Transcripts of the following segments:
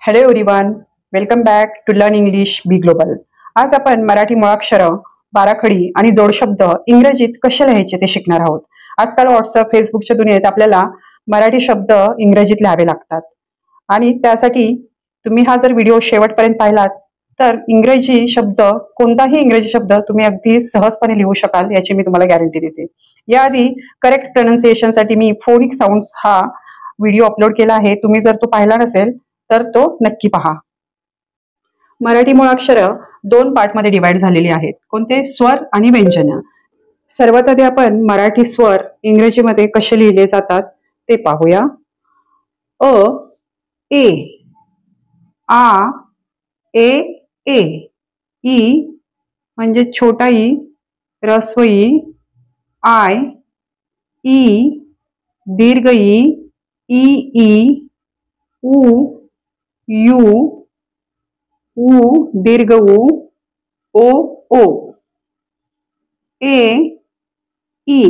Hello everyone, welcome back to learn English be global. आज आपण मराठी मुळाक्षरं, बाराखडी आणि जोडशब्द इंग्रजीत कसे लिहायचे ते शिकणार आहोत. आजकाल व्हॉट्सअप, फेसबुकच्या दुनियेत आपल्याला मराठी शब्द इंग्रजीत लिहावे लागतात आणि त्यासाठी तुम्ही हा जर व्हिडिओ शेवटपर्यंत पाहिलात तर इंग्रजी शब्द, कोणताही इंग्रजी शब्द तुम्ही अगदी सहजपणे लिहू शकाल याची मी तुम्हाला गॅरंटी देते. याआधी करेक्ट प्रोनाउन्सिएशनसाठी मी फोनिक साऊंड्स हा व्हिडिओ अपलोड केला आहे. तुम्ही जर तो पाहिला नसेल तर तो नक्की पहा. मराठी मुळाक्षरं 2 पार्टमध्ये डिवाइड झालेली आहेत. कोणते? स्वर आणि व्यंजन. सर्वात आधी आपण मराठी स्वर इंग्रजीमध्ये कसे लिहिले जातात ते पाहूया. अ, ए, आ, ए, ए, ई म्हणजे छोटा ई, ह्रस्व ई, आय, ई, दीर्घ ई, ई, उ, यू, उ, दीर्घ उ, ओ, ए, ई,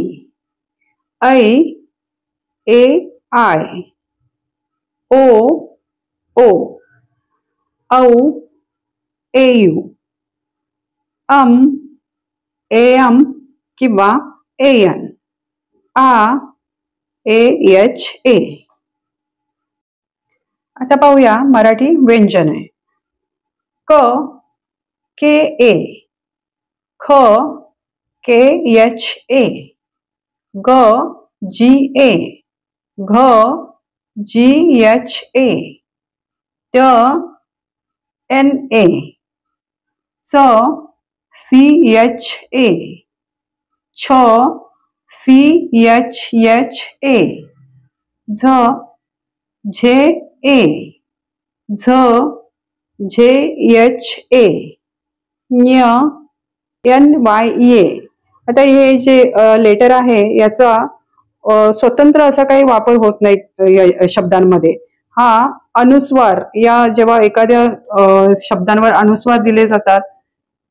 ऐ, ए, आय, ओ, औ, एयू, एम किंवा एन, आ, एच, ए. आता पाहूया मराठी व्यंजन आहे. क, के, ए, ख, के, एच, ए, ग, जी, ए, घ, जी, एच, ए, ड, एन, ए, च, सी, एच, ए, छ, सी, एच, एच, ए, झ, झे, ए, झ, जे, एच, ए, न्य, एन, वाय, ए. आता हे जे लेटर आहे याचा स्वतंत्र असा काही वापर होत नाही शब्दांमध्ये. हा अनुस्वार, या जेव्हा एखाद्या शब्दांवर अनुस्वार दिले जातात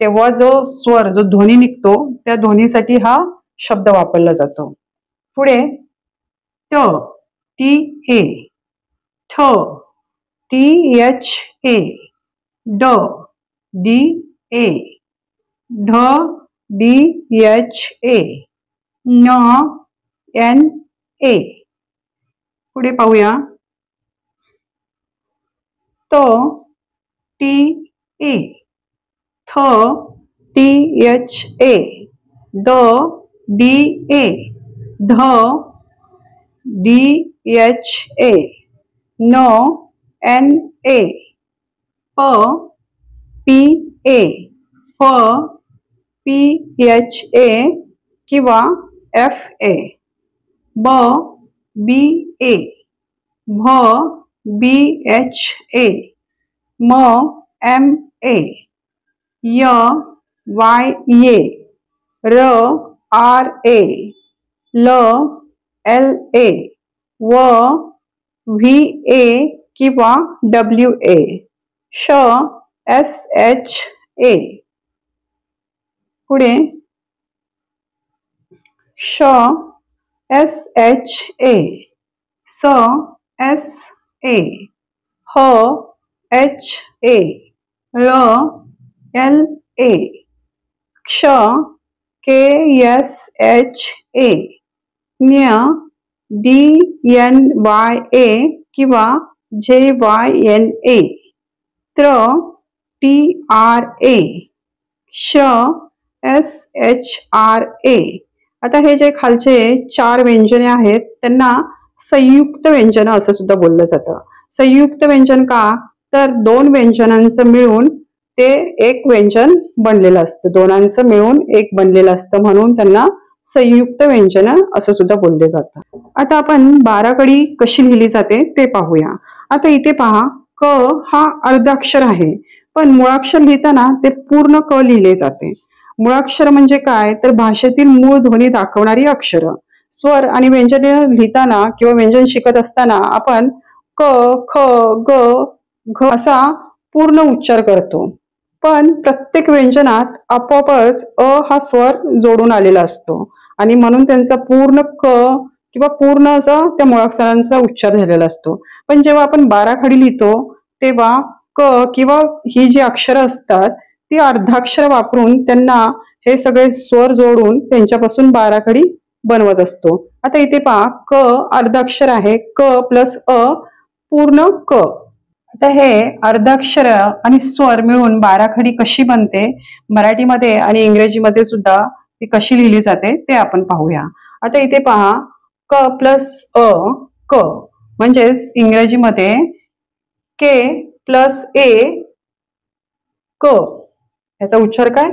तेव्हा जो स्वर, जो ध्वनी निघतो त्या ध्वनीसाठी हा शब्द वापरला जातो. पुढे ट, टी, ए, ठ, टी, एच, ए, ड, डी, ए, ढ, डी, एच, ए, न, एन, ए. पुढे पाहूया त, टी, ए, थ, टी, एच, ए, द, डी, ए, ध, डी, एच, ए, न, एन, ए, प, पी, ए, फ, पी, एच, ए किंवा एफ, ए, ब, बी, ए, भ, बी, एच, ए, म, एम, ए, य, वाय, ए, र, आर, ए, ल, एल, ए, व, व्ही, ए किंवा डब्ल्यू, ए, श, एस, एच, ए. पुढे श, एस, एच, ए, स, एस, ए, ह, एच, ए, ल, एल, ए, क्ष, के, एस, एच, ए, न्य, डी, एन, वाय, ए किंवा जे, वाय, एन, ए, त्र, टी, आर, ए, श, एस, एच, आर, ए. आता हे जे खालचे 4 व्यंजने आहेत त्यांना संयुक्त व्यंजन असं सुद्धा बोललं जातं. संयुक्त व्यंजन का? तर 2 व्यंजनांचं मिळून ते एक व्यंजन बनलेलं असतं. दोनांचं मिळून एक बनलेलं असतं म्हणून त्यांना संयुक्त व्यंजन असं सुद्धा बोलले जातं. आता आपण बाराखडी कशी लिहिली जाते ते पाहूया. आता इथे पहा, क हा अर्धाक्षर आहे पण मुळाक्षर लिहिताना ते पूर्ण क लिहिले जाते. मुळाक्षर म्हणजे काय? तर भाषेतील मूळ ध्वनी दाखवणारी अक्षरं. स्वर आणि व्यंजन लिहिताना किंवा व्यंजन शिकत असताना आपण क, ख, ग, घ असा पूर्ण उच्चार करतो. पण प्रत्येक व्यंजनात आपोआपच अ हा स्वर जोडून आलेला असतो आणि म्हणून त्यांचा पूर्ण क किंवा पूर्ण असा त्या मुळाक्षरांचा उच्चार झालेला असतो. पण जेव्हा आपण बाराखडी लिहितो तेव्हा क किंवा ही जी अक्षरं असतात ती अर्धाक्षर वापरून त्यांना हे सगळे स्वर जोडून त्यांच्यापासून बाराखडी बनवत असतो. आता इथे पहा क अर्धाक्षर आहे, क प्लस अ पूर्ण क. आता हे अर्धाक्षर आणि स्वर मिळून बाराखडी कशी बनते, मराठीमध्ये आणि इंग्रजीमध्ये सुद्धा ती कशी लिहिली जाते ते आपण पाहूया. आता इथे पहा क प्लस अ क, म्हणजेच इंग्रजीमध्ये के प्लस ए क, याचा उच्चार काय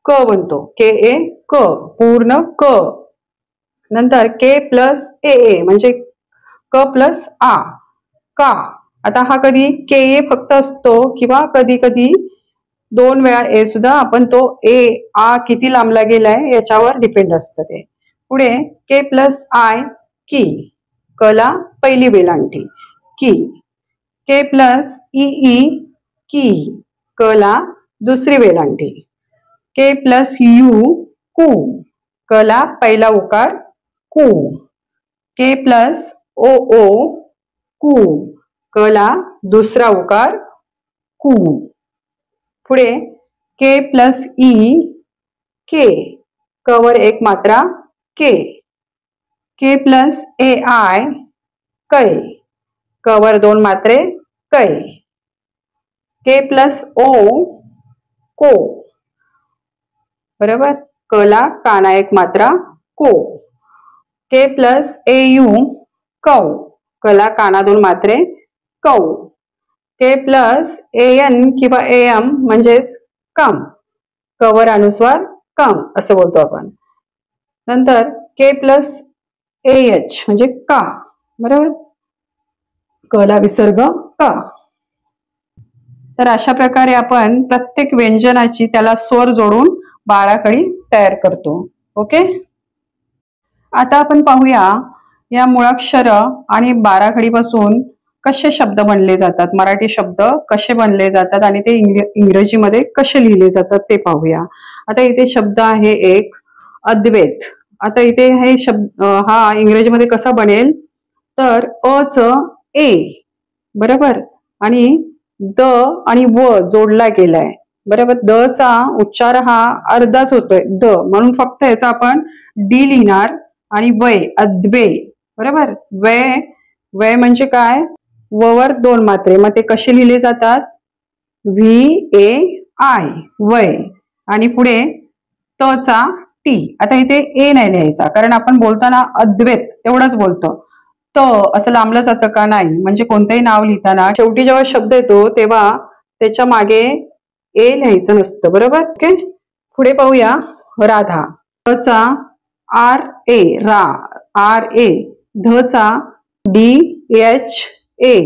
क बनतो. के ए क, पूर्ण क. नंतर के प्लस ए म्हणजे क प्लस आ का. आता हा कधी के ए फक्त असतो किंवा कधी कधी 2 वेळा ए सुद्धा, आपण तो ए आ किती लांबला गेलाय याच्यावर डिपेंड असतं ते. पुढे के प्लस आय की, कला पहिली वेलांटी की. के प्लस ई की, कला दुसरी वेलांटी. के प्लस यू कू, कला पहिला उकार कू. के प्लस ओ कू, कला दुसरा उकार कू. पुढे के प्लस ई के, कवर एक मात्रा के. के प्लस ए आय कै, कवर 2 मात्रे कै. के प्लस ओ को, बरोबर, कला काना एक मात्रा को. के प्लस ए यू कौ, कला काना 2 मात्रे कौ. के प्लस ए एन किंवा ए एम म्हणजेच कम, कवर अनुस्वार कम असं बोलतो आपण. नंतर के प्लस ए एच म्हणजे का, बरोबर, कला विसर्ग का. तर अशा प्रकारे आपण प्रत्येक व्यंजनाची त्याला स्वर जोडून बाराखडी तयार करतो. ओके. आता आपण पाहूया या मुळाक्षर आणि बाराखडीपासून कसे शब्द बनले जातात, मराठी शब्द कसे बनले जातात आणि ते इंग्रजीमध्ये कसे लिहिले जातात ते पाहूया. आता इथे शब्द आहे एक अद्वैत. आता इथे हे शब्द हा इंग्रजीमध्ये कसा बनेल तर अ च ए, बरोबर, आणि द आणि व जोडला गेलाय, बरोबर. द चा उच्चार हा अर्धाच होतोय द, म्हणून फक्त याचा आपण डी लिहिणार. आणि वय अद्वे, बरोबर. वय वय म्हणजे काय, ववर 2 मात्रे, मग ते कसे लिहिले जातात व्ही ए आय वय. आणि पुढे त चा टी. आता इथे ए नाही लिहायचा कारण आपण बोलताना अद्वैत एवढंच बोलतो. त असं लांबलं जातं का, नाही. म्हणजे कोणतंही नाव लिहिताना शेवटी जेव्हा शब्द येतो तेव्हा त्याच्या मागे ए लिहायचं नसतं, बरोबर. ओके. पुढे पाहूया राधा. ध चा आर ए रा, आर ए. ध चा डी एच ए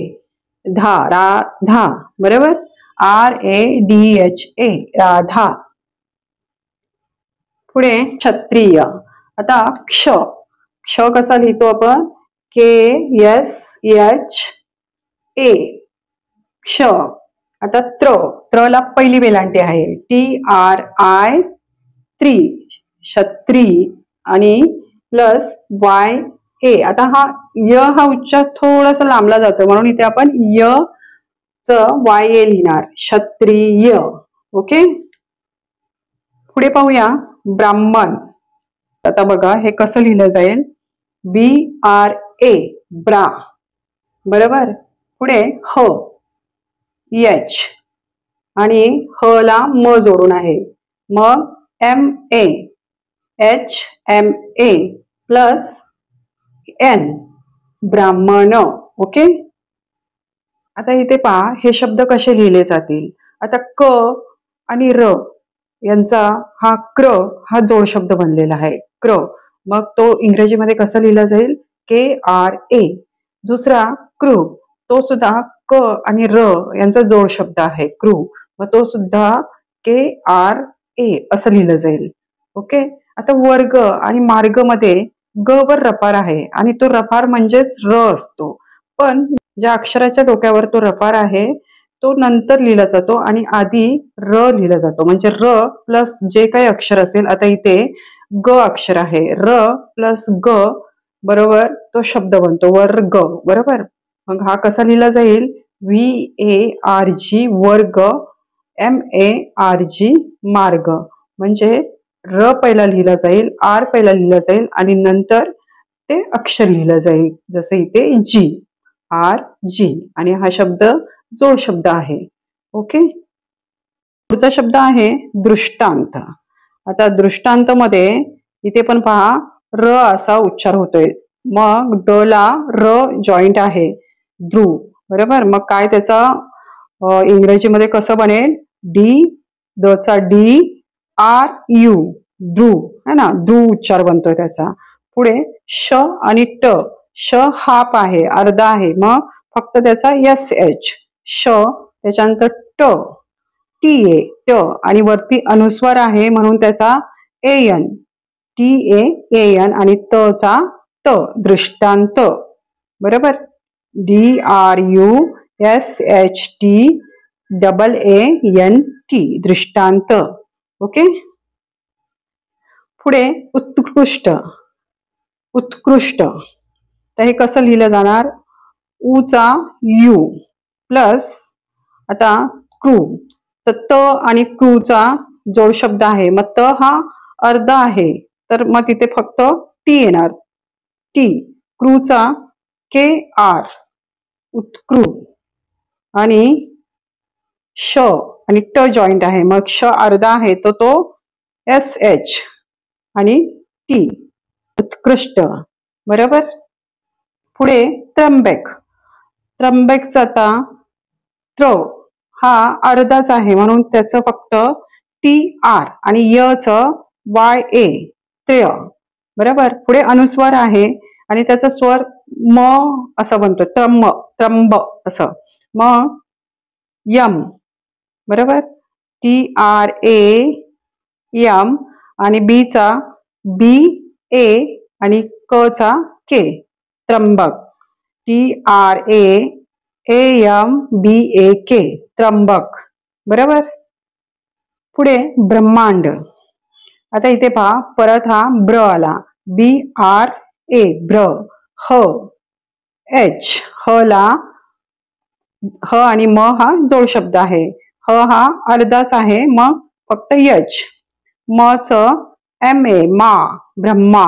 धा, राधा, बरोबर. R A D H A Radha. पुढे क्षत्रिय. आता क्ष, क्ष कसा लिहितो आपण के एस एच ए क्ष. आता त्र, त्र ला पहिली वेलांटी आहे टी आर आय त्री, क्षत्री. आणि प्लस वाय ए. आता हा य हा उच्चार थोडासा लांबला जातो म्हणून इथे आपण य च वाय ए लिहिणार, क्षत्रिय. ओके. पुढे पाहूया ब्राह्मण. आता बघा हे कसं लिहिलं जाईल, बी आर ए ब्रा, बरोबर. पुढे ह एच आणि ह ला म जोडून आहे, मग M A H M A plus N, Brahman. Okay. आता इथे पहा हे शब्द कसे लिहिले जातील. आता क आणि र यांचा हा क्र हा जोड शब्द बनलेला आहे क्र, मग तो इंग्रजीमध्ये कसा लिहिला जाईल के आर ए. दुसरा क्रू, तो सुद्धा क आणि र यांचा जोड शब्द आहे क्रू, मग तो सुद्धा के आर ए असं लिहिलं जाईल. ओके. आता वर्ग आणि मार्ग मध्ये ग वर रफार आहे आणि तो रफार म्हणजेच र असतो, पण ज्या अक्षराच्या डोक्यावर तो रफार आहे तो नंतर लिहिला जातो आणि आधी र लिहिला जातो. म्हणजे र प्लस जे काही अक्षर असेल, आता इथे ग अक्षर आहे, र प्लस ग, बरोबर, तो शब्द बनतो वर्ग, बरोबर. मग हा कसा लिहिला जाईल VARG वर्ग MARG मार्ग. म्हणजे र पहिला लिहिला जाईल, आर पहिला लिहिला जाईल आणि नंतर ते अक्षर लिहिलं जाईल. जसे इथे G, RG आणि हा शब्द जोड शब्द आहे. ओके. पुढचा शब्द आहे दृष्टांत. आता दृष्टांत मध्ये इथे पण पहा र असा उच्चार होतोय. मग ड ला र जॉईंट आहे, ध्रुव. बरोबर. मग काय त्याचा इंग्रजीमध्ये कसं बनेल? डी, द चा डी, आर यू, ध्रुव है ना, ध्रुव उच्चार बनतोय त्याचा. पुढे श आणि ट. श हाफ आहे, अर्धा आहे, मग फक्त त्याचा SH, श. त्याच्यानंतर ट, TA, ट आणि वरती अनुस्वार आहे म्हणून त्याचा AN, TA, AN आणि त चा त, दृष्टांत. बरोबर. DRUSHTAANT, दृष्टांत. ओके. पुढे उत्कृष्ट. उत्कृष्ट तर हे कसं लिहिलं जाणार? ऊचा U प्लस आता क्रू. तर त आणि क्रूचा जोड शब्द आहे. मग त हा अर्धा आहे तर मग तिथे फक्त टी येणार, टी. क्रूचा KR, उत्कृ. आणि श आणि ट जॉईंट आहे, मग श अर्धा आहे तर तो SH आणि टी, उत्कृष्ट. बरोबर. पुढे त्र्यंबक. त्र्यंबकचा आता त्र हा अर्धाच आहे म्हणून त्याचं फक्त TR आणि य च YA, त्र्य. बरोबर. पुढे अनुस्वार आहे आणि त्याचा स्वर म असं बनतो, त्रंब, त्रंब असं. मग यम. बरोबर. TRAM आणि बी चा BA आणि क चा K, त्र्यंबक. TRAAMBAK, त्र्यंबक. बरोबर. पुढे ब्रह्मांड. आता इथे पहा परत हा ब्र आला, BRA, ब्र. ह, H, ह ला ह आणि म हा जोड शब्द आहे. ह हा अर्धाच आहे मग फक्त H. म च MA, मा, ब्रह्मा.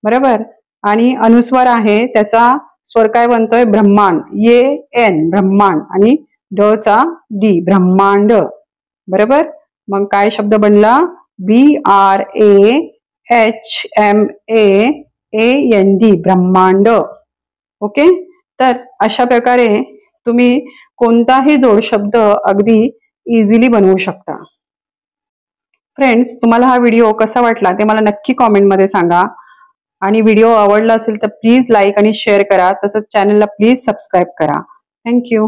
बरोबर. आणि अनुस्वार आहे त्याचा स्वर काय बनतोय? ब्रह्मांड, YN, ब्रह्मांड आणि ड चा D, ब्रह्मांड. बरोबर. मग काय शब्द बनला? BRAHMAAND, ब्रह्मांड. ओके. तर अशा प्रकारे तुम्ही कोणताही जोड शब्द अगदी इझिली बनवू शकता. फ्रेंड्स, तुम्हाला हा व्हिडिओ कसा वाटला ते मला नक्की कॉमेंटमध्ये सांगा. आणि व्हिडिओ आवडला असेल तर प्लीज लाईक आणि शेअर करा. तसंच चॅनलला प्लीज सबस्क्राईब करा. थँक्यू.